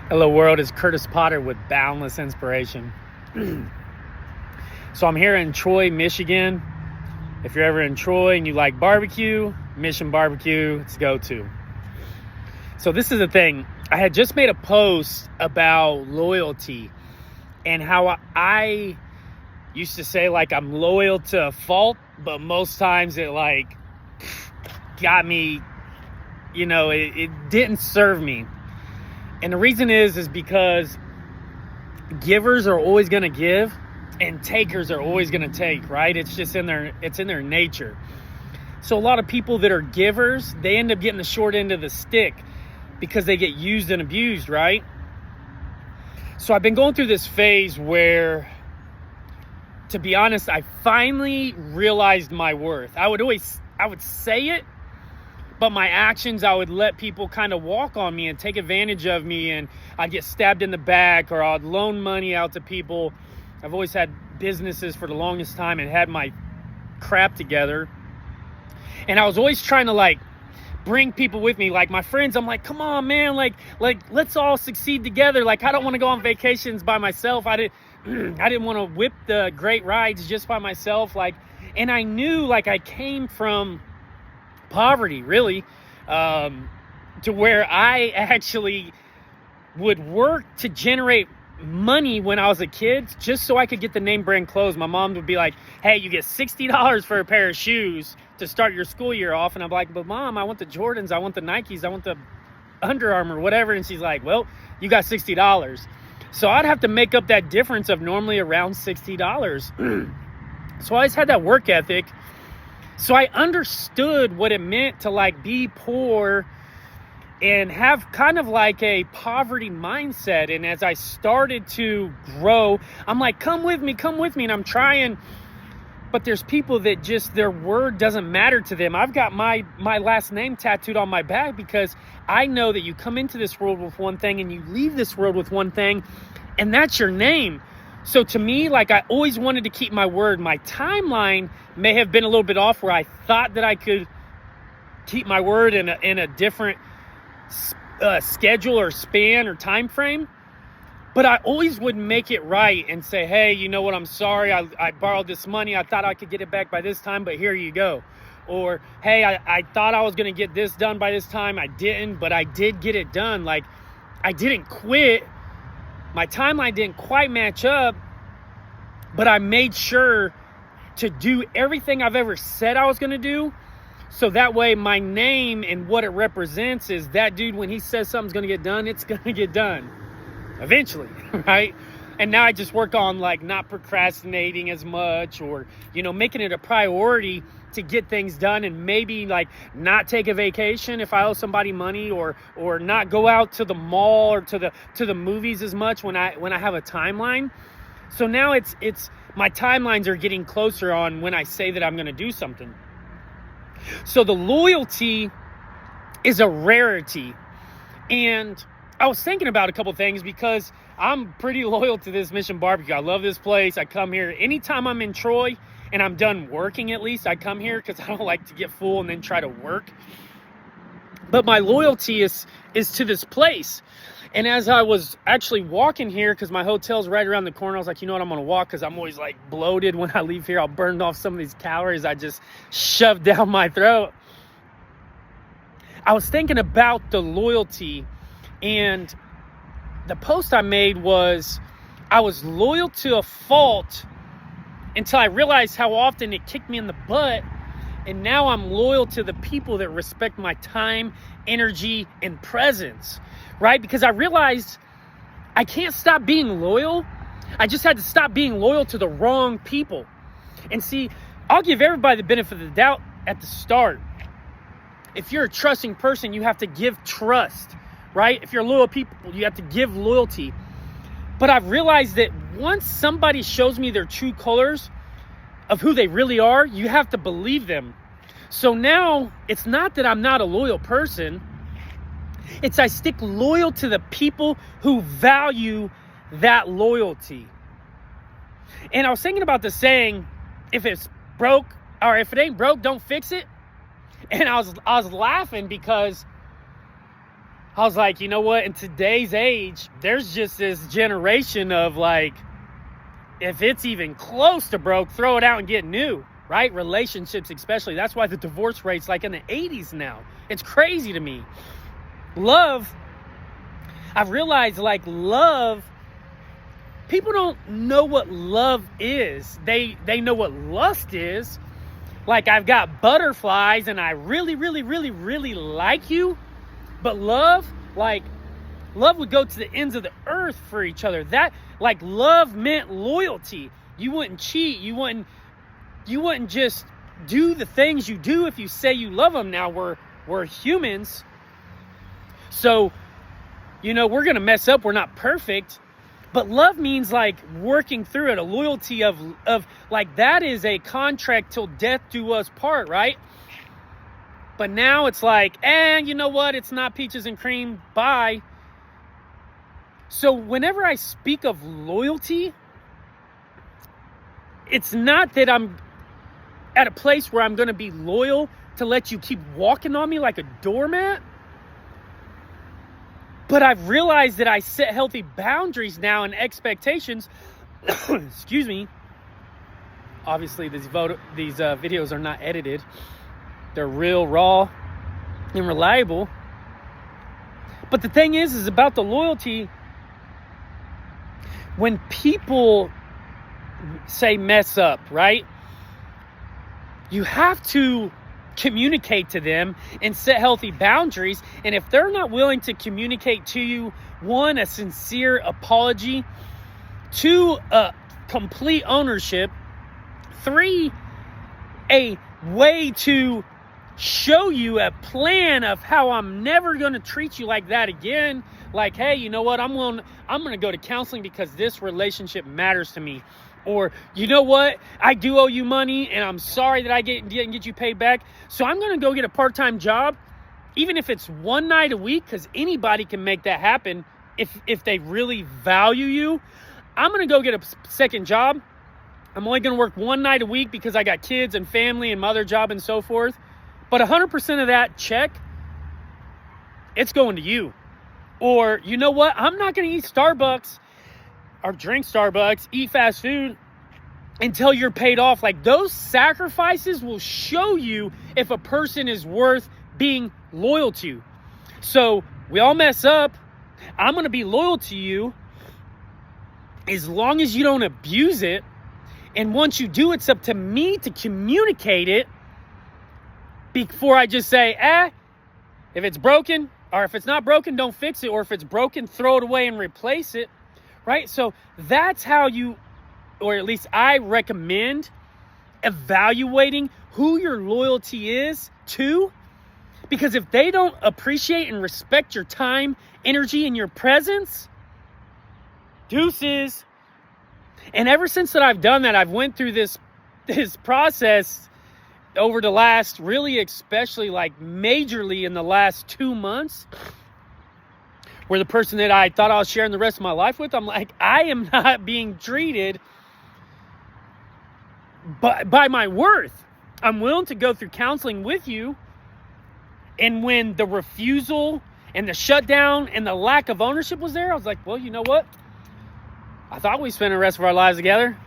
Hello world, it's Curtis Potter with Boundless Inspiration. So I'm here in Troy, Michigan. If you're ever in Troy and you like barbecue, Mission Barbecue, it's go-to. So this is the thing. I had just made a post about loyalty and how I used to say like I'm loyal to a fault, but most times it like got me, it didn't serve me. And the reason is because givers are always going to give and takers are always going to take, right? It's just in their nature. So a lot of people that are givers, they end up getting the short end of the stick because they get used and abused, right? So I've been going through this phase where, to be honest, I finally realized my worth. I would say it, but my actions, I would let people kind of walk on me and take advantage of me, and I'd get stabbed in the back, or I'd loan money out to people. I've always had businesses for the longest time and had my crap together. And I was always trying to like bring people with me, like my friends. I'm like, come on, man, like let's all succeed together. Like I don't want to go on vacations by myself. I didn't want to whip the great rides just by myself. And I knew like I came from poverty, really, to where I actually would work to generate money when I was a kid just so I could get the name brand clothes. My mom would be like, hey, you get $60 for a pair of shoes to start your school year off. And I'm like, but Mom, I want the Jordans, I want the Nikes, I want the Under Armour, whatever. And she's like, well, you got $60. So I'd have to make up that difference of normally around $60. So I always had that work ethic. So I understood what it meant to like be poor and have kind of like a poverty mindset. And as I started to grow, I'm like, come with me. And I'm trying, but there's people that just, their word doesn't matter to them. I've got my last name tattooed on my back because I know that you come into this world with one thing and you leave this world with one thing, and that's your name. So to me, like I always wanted to keep my word. My timeline may have been a little bit off where I thought that I could keep my word in a different schedule or span or time frame. But I always would make it right and say, hey, you know what? I'm sorry. I borrowed this money. I thought I could get it back by this time, but here you go. Or, hey, I thought I was going to get this done by this time. I didn't, but I did get it done. Like I didn't quit. My timeline didn't quite match up, but I made sure to do everything I've ever said I was going to do. So that way my name and what it represents is that dude, when he says something's going to get done, it's going to get done eventually, right? And now I just work on like not procrastinating as much, or, making it a priority to get things done, and maybe like not take a vacation if I owe somebody money, or not go out to the mall or to the movies as much when I have a timeline. So now it's my timelines are getting closer on when I say that I'm going to do something. So the loyalty is a rarity. And I was thinking about a couple things because I'm pretty loyal to this Mission Barbecue. I love this place. I come here anytime I'm in Troy and I'm done working, at least I come here because I don't like to get full and then try to work. But my loyalty is to this place. And as I was actually walking here, because my hotel's right around the corner, I was like, you know what, I'm going to walk because I'm always like bloated when I leave here. I'll burn off some of these calories I just shoved down my throat. I was thinking about the loyalty, and the post I made was I was loyal to a fault until I realized how often it kicked me in the butt. And now I'm loyal to the people that respect my time, energy, and presence, right? Because I realized I can't stop being loyal. I just had to stop being loyal to the wrong people. And see, I'll give everybody the benefit of the doubt at the start. If you're a trusting person, you have to give trust, right? If you're loyal people, you have to give loyalty. But I've realized that once somebody shows me their true colors of who they really are, you have to believe them. So now it's not that I'm not a loyal person. It's I stick loyal to the people who value that loyalty. And I was thinking about the saying, if it's broke, or if it ain't broke, don't fix it. And I was laughing because I was like, you know what? In today's age, there's just this generation of like, if it's even close to broke, throw it out and get new, right? Relationships especially. That's why the divorce rate's like in the 80s now. It's crazy to me. Love, I've realized like love, people don't know what love is. They know what lust is. Like, I've got butterflies and I really, really, really, really like you. But love, like, love would go to the ends of the earth for each other. That, like, love meant loyalty. You wouldn't cheat. You wouldn't just do the things you do if you say you love them. Now, we're humans. So, you know, we're going to mess up. We're not perfect. But love means like working through it, a loyalty of like that is a contract till death do us part, right? But now it's like, you know what? It's not peaches and cream. Bye. So whenever I speak of loyalty, it's not that I'm at a place where I'm going to be loyal to let you keep walking on me like a doormat. But I've realized that I set healthy boundaries now and expectations. Excuse me. Obviously, these videos are not edited. They're real, raw, and reliable. But the thing is about the loyalty, when people say mess up, right? You have to communicate to them and set healthy boundaries. And if they're not willing to communicate to you, one, a sincere apology, two, a complete ownership, three, a way to show you a plan of how I'm never going to treat you like that again. Like, hey, you know what? I'm going to go to counseling because this relationship matters to me. Or, you know what? I do owe you money and I'm sorry that I didn't get you paid back. So I'm going to go get a part-time job, even if it's one night a week, because anybody can make that happen if they really value you. I'm going to go get a second job. I'm only going to work one night a week because I got kids and family and my other job and so forth. But 100% of that check, it's going to you. Or, you know what? I'm not going to eat Starbucks or drink Starbucks, eat fast food until you're paid off. Like, those sacrifices will show you if a person is worth being loyal to. So we all mess up. I'm going to be loyal to you as long as you don't abuse it. And once you do, it's up to me to communicate it before I just say, if it's broken, or if it's not broken, don't fix it. Or if it's broken, throw it away and replace it. Right? So that's how you, or at least I recommend evaluating who your loyalty is to. Because if they don't appreciate and respect your time, energy, and your presence, deuces. And ever since that I've done that, I've went through this process over the last, really especially like majorly in the last 2 months, where the person that I thought I was sharing the rest of my life with, I'm like, I am not being treated by my worth. I'm willing to go through counseling with you. And when the refusal and the shutdown and the lack of ownership was there, I was like, well, you know what? I thought we spent the rest of our lives together.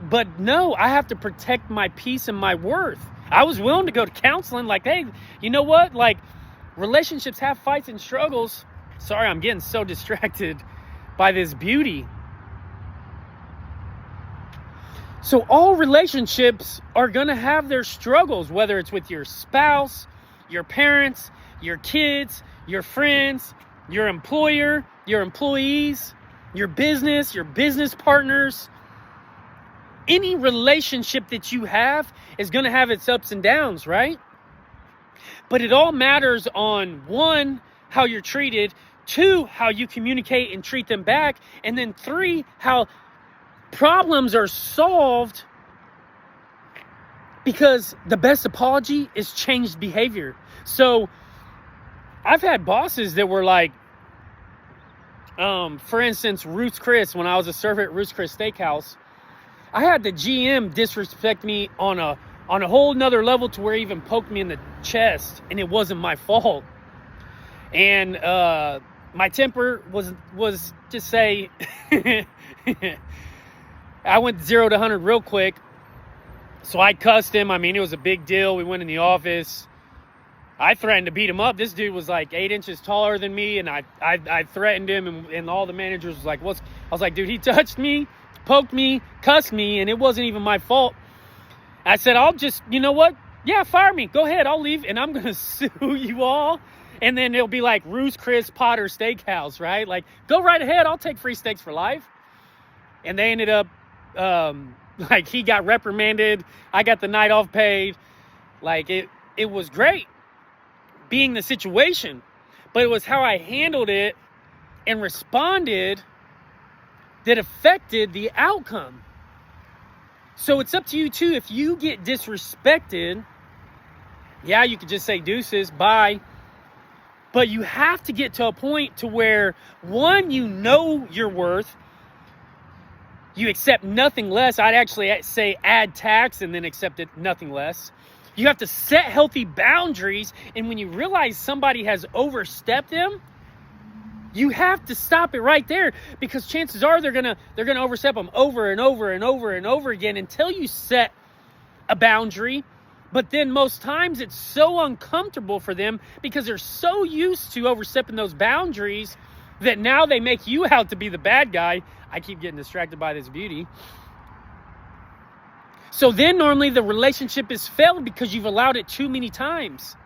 But no, I have to protect my peace and my worth. I was willing to go to counseling, like, hey, you know what? Like, relationships have fights and struggles. Sorry, I'm getting so distracted by this beauty. So all relationships are going to have their struggles, whether it's with your spouse, your parents, your kids, your friends, your employer, your employees, your business partners. Any relationship that you have is going to have its ups and downs, right? But it all matters on, one, how you're treated, two, how you communicate and treat them back, and then three, how problems are solved, because the best apology is changed behavior. So I've had bosses that were like, for instance, Ruth's Chris, when I was a server at Ruth's Chris Steakhouse, I had the GM disrespect me on a whole nother level to where he even poked me in the chest, and it wasn't my fault. And my temper was just say, I went 0 to 100 real quick. So I cussed him. I mean, it was a big deal. We went in the office. I threatened to beat him up. This dude was like 8 inches taller than me, and I threatened him, and all the managers was like, "What's?" I was like, "Dude, he touched me, poked me, cussed me, and it wasn't even my fault." I said, "I'll just, you know what? Yeah, fire me. Go ahead. I'll leave, and I'm gonna sue you all." And then it'll be like Ruth's Chris Potter Steakhouse, right? Like, go right ahead. I'll take free steaks for life. And they ended up, like, he got reprimanded. I got the night off paid. Like, it was great being the situation, but it was how I handled it and responded that affected the outcome. So it's up to you too. If you get disrespected, yeah, you could just say deuces, bye. But you have to get to a point to where, one, you know your worth. You accept nothing less. I'd actually say add tax and then accept it nothing less. You have to set healthy boundaries. And when you realize somebody has overstepped them, you have to stop it right there, because chances are they're gonna overstep them over and over and over and over again until you set a boundary. But then most times it's so uncomfortable for them because they're so used to overstepping those boundaries that now they make you out to be the bad guy. I keep getting distracted by this beauty. So then normally the relationship is failed because you've allowed it too many times.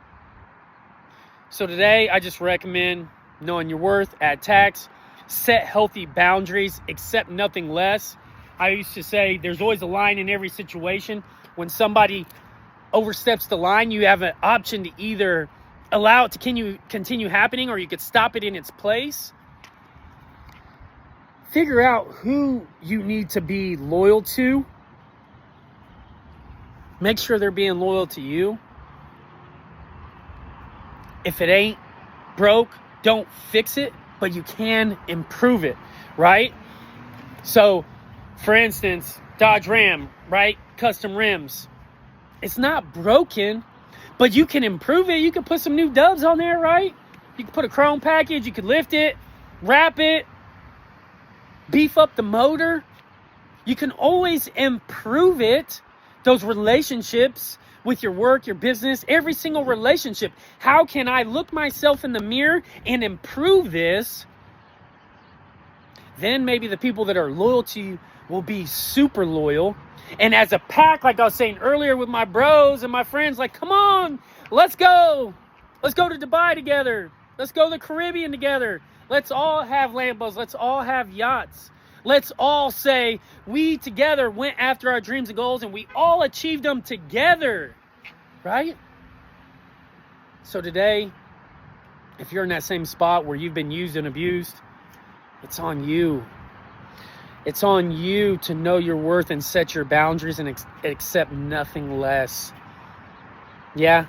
So today I just recommend knowing your worth, add tax, set healthy boundaries, accept nothing less. I used to say there's always a line in every situation. When somebody oversteps the line, you have an option to either allow it to continue happening, or you could stop it in its place. Figure out who you need to be loyal to. Make sure they're being loyal to you. If it ain't broke, don't fix it, but you can improve it, right? So, for instance, Dodge Ram, right? Custom rims. It's not broken, but you can improve it. You can put some new dubs on there, right? You can put a chrome package. You can lift it, wrap it, beef up the motor. You can always improve it. Those relationships with your work, your business, every single relationship. How can I look myself in the mirror and improve this? Then maybe the people that are loyal to you will be super loyal. And as a pack, like I was saying earlier with my bros and my friends, like, come on, let's go. Let's go to Dubai together. Let's go to the Caribbean together. Let's all have Lambos. Let's all have yachts. Let's all say we together went after our dreams and goals and we all achieved them together, right? So today, if you're in that same spot where you've been used and abused, it's on you. It's on you to know your worth and set your boundaries and accept nothing less. Yeah,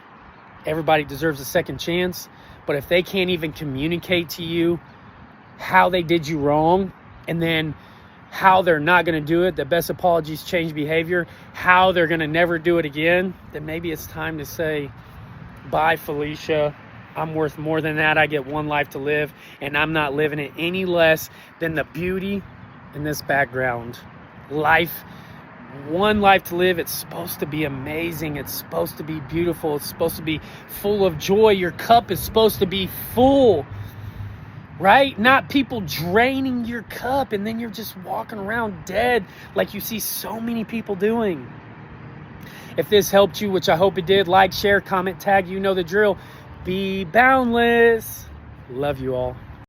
everybody deserves a second chance, but if they can't even communicate to you how they did you wrong, and then how they're not going to do it, the best apologies change behavior, how they're going to never do it again, then maybe it's time to say, bye, Felicia. I'm worth more than that. I get one life to live, and I'm not living it any less than the beauty in this background. Life, one life to live. It's supposed to be amazing. It's supposed to be beautiful. It's supposed to be full of joy. Your cup is supposed to be full. Right? Not people draining your cup and then you're just walking around dead like you see so many people doing. If this helped you, which I hope it did, like, share, comment, tag, you know the drill. Be boundless. Love you all.